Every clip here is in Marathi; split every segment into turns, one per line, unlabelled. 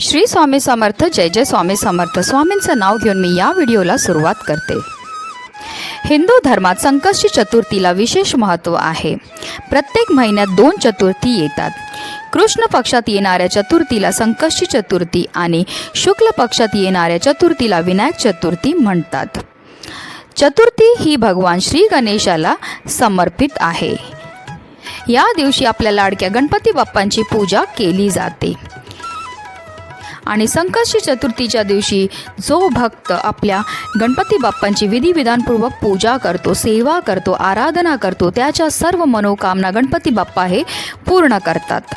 श्री स्वामी समर्थ. जय जय स्वामी समर्थ. स्वामींचं नाव घेऊन मी या व्हिडिओला सुरुवात करते. हिंदू धर्मात संकष्टी चतुर्थीला विशेष महत्त्व आहे. प्रत्येक महिन्यात 2 चतुर्थी येतात. कृष्ण पक्षात येणाऱ्या चतुर्थीला संकष्टी चतुर्थी आणि शुक्ल पक्षात येणाऱ्या चतुर्थीला विनायक चतुर्थी म्हणतात. चतुर्थी ही भगवान श्री गणेशाला समर्पित आहे. या दिवशी आपल्या लाडक्या गणपती बाप्पांची पूजा केली जाते आणि संकष्टी चतुर्थीच्या दिवशी जो भक्त आपल्या गणपती बाप्पांची विधिविधानपूर्वक पूजा करतो, सेवा करतो, आराधना करतो, त्याच्या सर्व मनोकामना गणपती बाप्पा हे पूर्ण करतात.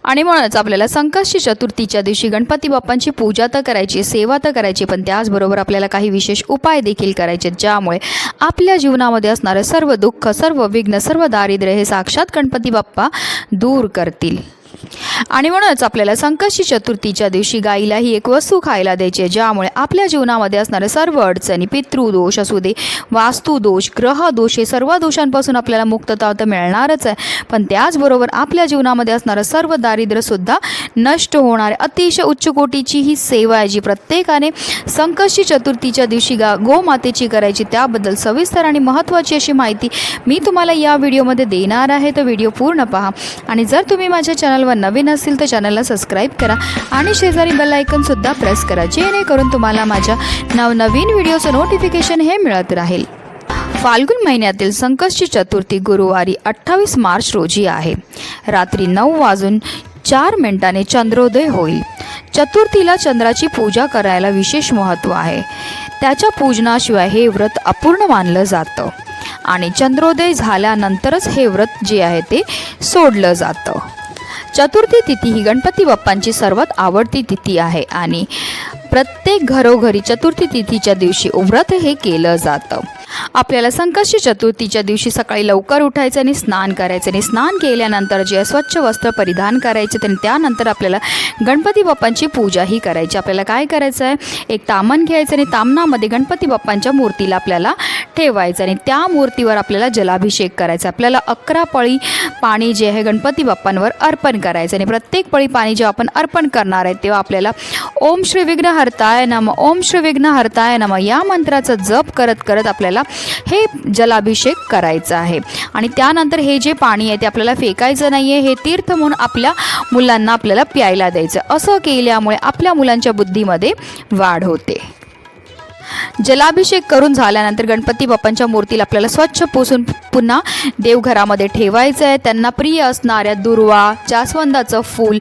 आणि म्हणूनच आपल्याला संकष्टी चतुर्थीच्या दिवशी गणपती बाप्पांची पूजा तर करायची, सेवा तर करायची, पण त्याचबरोबर आपल्याला काही विशेष उपाय देखील करायचे, ज्यामुळे आपल्या जीवनामध्ये असणारे सर्व दुःख, सर्व विघ्न, सर्व दारिद्र्य हे साक्षात गणपती बाप्पा दूर करतील. आणि म्हणूनच आपल्याला संकष्टी चतुर्थीच्या दिवशी गाईला ही एक वस्तू खायला द्यायची, ज्यामुळे आपल्या जीवनामध्ये असणारे सर्व अडचणी, पितृदोष असू दे, वास्तुदोष, ग्रहदोष, हे सर्व दोषांपासून आपल्याला मुक्तता तर मिळणारच आहे, पण त्याचबरोबर आपल्या जीवनामध्ये असणारं सर्व दारिद्र्यसुद्धा नष्ट होणार. अतिशय उच्च कोटीची ही सेवा आहे, जी प्रत्येकाने संकष्टी चतुर्थीच्या दिवशी गोमातेची करायची. त्याबद्दल सविस्तर आणि महत्त्वाची अशी माहिती मी तुम्हाला या व्हिडिओमध्ये देणार आहे, तर व्हिडिओ पूर्ण पहा. आणि जर तुम्ही माझ्या चॅनलवर नवीन असेल तर चॅनलला सबस्क्राईब करा आणि शेजारी बेल आयकॉन सुद्धा प्रेस करा, जेणेकरून तुम्हाला माझ्या नवनवीन व्हिडिओचं नोटिफिकेशन हे मिळत राहील. फाल्गुन महिन्यातील संकष्टी चतुर्थी गुरुवारी 28 मार्च रोजी आहे. रात्री 9:04 चंद्रोदय होईल. चतुर्थीला चंद्राची पूजा करायला विशेष महत्त्व आहे. त्याच्या पूजनाशिवाय हे व्रत अपूर्ण मानलं जातं आणि चंद्रोदय झाल्यानंतरच हे व्रत जे आहे ते सोडलं जातं. चतुर्थी तिथी ही गणपती बाप्पांची सर्वात आवडती तिथी आहे आणि प्रत्येक घरोघरी चतुर्थी तिथीच्या दिवशी व्रत हे केलं जातं. आपल्याला संकष्टी चतुर्थीच्या दिवशी सकाळी लवकर उठायचं आणि स्नान करायचं आणि स्नान केल्यानंतर जे स्वच्छ वस्त्र परिधान करायचे आणि त्यानंतर आपल्याला गणपती बाप्पांची पूजा ही करायची. आपल्याला काय करायचं आहे, एक तामण घ्यायचं आणि तामणामध्ये गणपती बाप्पांच्या मूर्तीला आपल्याला ठेवायचं आणि त्या मूर्तीवर आपल्याला जलाभिषेक करायचा. आपल्याला 11 पळी पाणी जे आहे गणपती बाप्पांवर अर्पण करायचं आणि प्रत्येक पळी पाणी जेव्हा आपण अर्पण करणार आहे तेव्हा आपल्याला ओम श्री विघ्नहर्ताय नमः, ओम श्री विघ्नहर्ताय नमः या मंत्राचा जप करत करत आपल्याला हे जलाभिषेक करायचं आहे. आणि त्यानंतर हे जे पाणी आहे ते आपल्याला फेकायचं नाही आहे, हे तीर्थ म्हणून आपल्या मुलांना आपल्याला प्यायला द्यायचं. असं केल्यामुळे आपल्या मुलांच्या बुद्धीमध्ये वाढ होते. जलाभिषेक करून झाल्यानंतर गणपती बाप्पांच्या मूर्तीला आपल्याला स्वच्छ पुसून पुन्हा देवघरामध्ये ठेवायचं आहे. त्यांना प्रिय असणाऱ्या दुर्वा, जास्वंदाचं फूल,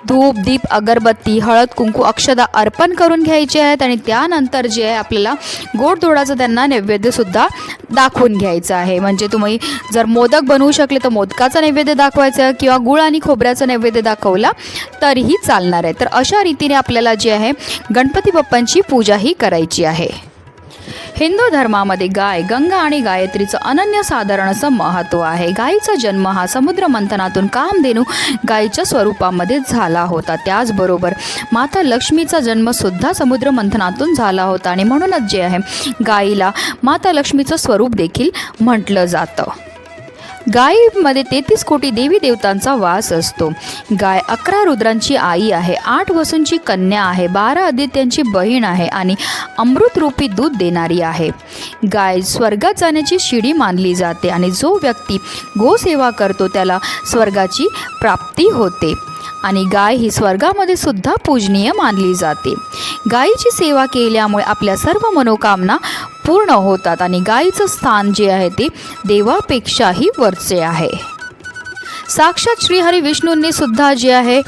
धूप, दीप, अगरबत्ती, हळद, कुंकू, अक्षदा अर्पण करून घ्यायचे आहेत आणि त्यानंतर जे आहे आपल्याला गोडधोडाचं त्यांना नैवेद्यसुद्धा दाखवून घ्यायचं आहे. म्हणजे तुम्ही जर मोदक बनवू शकले तर मोदकाचा नैवेद्य दाखवायचा किंवा गुळ आणि खोबऱ्याचा नैवेद्य दाखवला तरीही चालणार आहे. तर अशा रीतीने आपल्याला जे आहे गणपती बाप्पांची पूजा ही करायची आहे. हिंदू धर्मामध्ये गाय, गंगा आणि गायत्रीचं अनन्यसाधारण असं महत्त्व आहे. गायीचा जन्म हा समुद्र मंथनातून कामधेनू गायीच्या स्वरूपामध्ये झाला होता. त्याचबरोबर माता लक्ष्मीचा जन्मसुद्धा समुद्र मंथनातून झाला होता आणि म्हणूनच जे आहे गायीला माता लक्ष्मीचं स्वरूप देखील म्हटलं जातं. गायीमध्ये 33 कोटी देवी देवतांचा वास असतो. गाय 11 रुद्रांची आई आहे, 8 वसूंची कन्या आहे, 12 आदित्यांची बहीण आहे आणि अमृतरूपी दूध देणारी आहे. गाय स्वर्गात जाण्याची शिडी मानली जाते आणि जो व्यक्ती गोसेवा करतो त्याला स्वर्गाची प्राप्ती होते आणि गाय ही स्वर्गामध्ये सुद्धा पूजनीय मानली जाते. गायीची सेवा केल्यामुळे आपल्या सर्व मनोकामना पूर्ण होतात आणि गायीचं स्थान जे आहे ते देवापेक्षाही वरचे आहे. साक्षात श्रीहरी विष्णूंनी सुद्धा जे आहे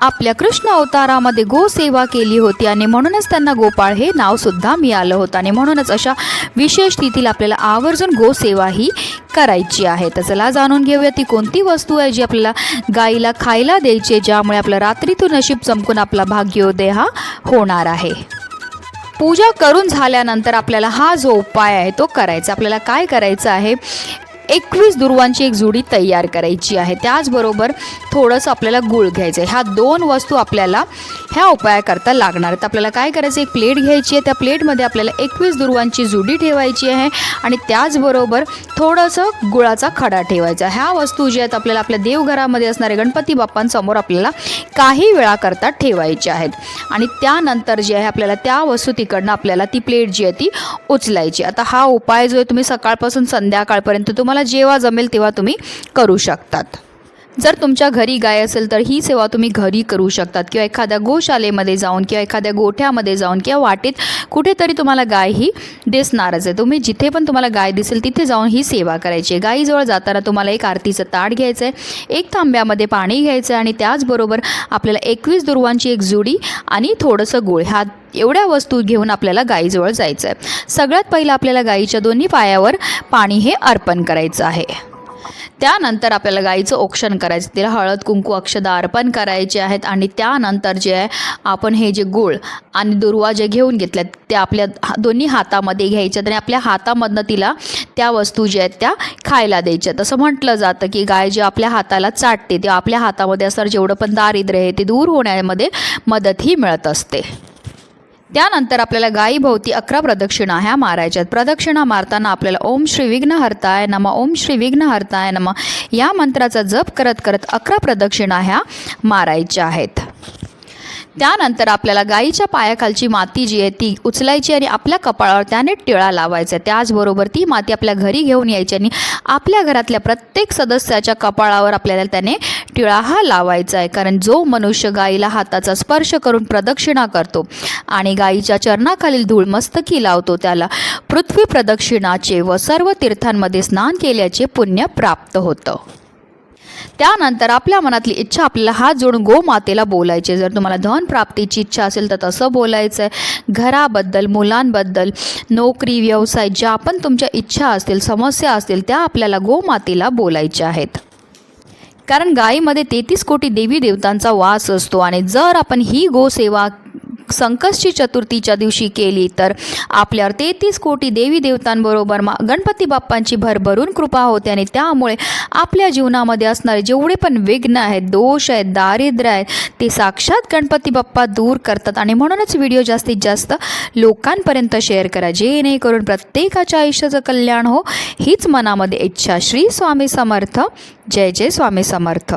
आपल्या कृष्ण अवतारामध्ये गोसेवा केली होती आणि म्हणूनच त्यांना गोपाळ हे नावसुद्धा मिळालं होतं आणि म्हणूनच अशा विशेष तिथीला आपल्याला आवर्जून गोसेवा ही करायची आहे. तर चला जाणून घेऊया ती कोणती वस्तू आहे जी आपल्याला गाईला खायला द्यायची, ज्यामुळे आपलं रात्रीतून नशीब चमकून आपला भाग्योदय हा होणार आहे. पूजा करून झाल्यानंतर आपल्याला हा जो उपाय आहे तो करायचा. आपल्याला काय करायचं आहे, 21 दुर्वांची एक जुडी तयार करायची आहे. त्याचबरोबर थोडंसं आपल्याला गूळ घ्यायचं आहे. ह्या 2 वस्तू आपल्याला ह्या उपायाकरता लागणार आहेत. आपल्याला काय करायचं, एक प्लेट घ्यायची आहे. त्या प्लेटमध्ये आपल्याला 21 दुर्वांची जुडी ठेवायची आहे आणि त्याचबरोबर थोडंसं गुळाचा खडा ठेवायचा. ह्या वस्तू ज्या आहेत आपल्याला आपल्या देवघरामध्ये असणारे गणपती बाप्पांसमोर आपल्याला काही वेळाकरता ठेवायच्या आहेत. आणि त्यानंतर जे आहे आपल्याला त्या वस्तू तिकडनं आपल्याला ती प्लेट जी आहे ती उचलायची. आता हा उपाय जो आहे तुम्ही सकाळपासून संध्याकाळपर्यंत तुम्हाला जेव्हा जमेल तेव्हा तुम्ही करू शकतात. जर तुमच्या घरी गाय असेल तर ही सेवा तुम्ही घरी करू शकतात किंवा एखाद्या गोशालेमध्ये जाऊन किंवा एखाद्या गोठ्यामध्ये जाऊन किंवा वाटेत कुठेतरी तुम्हाला गाय ही दिसणारच आहे. तुम्ही जिथे पण तुम्हाला गाय दिसेल तिथे जाऊन ही सेवा करायची आहे. गायीजवळ जाताना तुम्हाला एक आरतीचं ताट घ्यायचं आहे, एक तांब्यामध्ये पाणी घ्यायचं आहे आणि त्याचबरोबर आपल्याला 21 दुर्वांची एक जुडी आणि थोडंसं गूळ ह्या एवढ्या वस्तू घेऊन आपल्याला गायीजवळ जायचं आहे. सगळ्यात पहिलं आपल्याला गायीच्या दोन्ही पायावर पाणी हे अर्पण करायचं आहे. त्यानंतर आपल्याला गाईचं औक्षण करायचं, तिला हळद कुंकू अक्षदा अर्पण करायचे आहेत आणि त्यानंतर जे आहे आपण हे जे गूळ आणि दुर्वा जे घेऊन घेतल्यात त्या आपल्या दोन्ही हातामध्ये घ्यायच्यात आणि आपल्या हातामधनं तिला त्या वस्तू ज्या आहेत त्या खायला द्यायच्यात. असं म्हटलं जातं की गाय जे आपल्या हाताला चाटते तेव्हा आपल्या हातामध्ये असणारं जेवढं पण दारिद्र्य आहे ते दूर होण्यामध्ये मदतही मिळत असते. त्यानंतर आपल्याला गायीभोवती 11 प्रदक्षिणा ह्या मारायच्यात. प्रदक्षिणा मारताना आपल्याला ओम श्री विघ्नहर्ताय नमः, ओम श्री विघ्नहर्ताय नमः या मंत्राचा जप करत करत 11 प्रदक्षिणा ह्या मारायच्या आहेत. त्यानंतर आपल्याला गाईच्या पायाखालची माती जी आहे ती उचलायची आणि आपल्या कपाळावर त्याने टिळा लावायचा. त्याचबरोबर ती माती आपल्या घरी घेऊन यायची आणि आपल्या घरातल्या प्रत्येक सदस्याच्या कपाळावर आपल्याला त्याने टिळा हा लावायचा आहे. कारण जो मनुष्य गाईला हाताचा स्पर्श करून प्रदक्षिणा करतो आणि गाईच्या चरणाखालील धूळ मस्तकी लावतो त्याला पृथ्वी प्रदक्षिणाचे व सर्व तीर्थांमध्ये स्नान केल्याचे पुण्य प्राप्त होतं. त्यानंतर आपल्या मनातली इच्छा आपल्याला हात जोडून गोमातेला बोलायचे. जर तुम्हाला धन प्राप्तीची इच्छा असेल तर तसं बोलायचं आहे. घराबद्दल, मुलांबद्दल, नोकरी, व्यवसाय ज्या पण तुमच्या इच्छा असतील, समस्या असतील त्या आपल्याला गोमातेला बोलायच्या आहेत. कारण गायीमध्ये 33 कोटी देवी देवतांचा वास असतो आणि जर आपण ही गोसेवा संकष्टी चतुर्थीच्या दिवशी केली तर आपल्यावर 33 कोटी देवी देवतांबरोबर गणपती बाप्पांची भरभरून कृपा होते आणि त्यामुळे आपल्या जीवनामध्ये असणारे जेवढे पण विघ्न आहेत, दोष आहेत, दारिद्र्य आहेत ते साक्षात गणपती बाप्पा दूर करतात. आणि म्हणूनच व्हिडिओ जास्तीत जास्त लोकांपर्यंत शेअर करा जेणेकरून प्रत्येकाच्या आयुष्याचं कल्याण हो हीच मनामध्ये इच्छा. श्री स्वामी समर्थ. जय जय स्वामी समर्थ.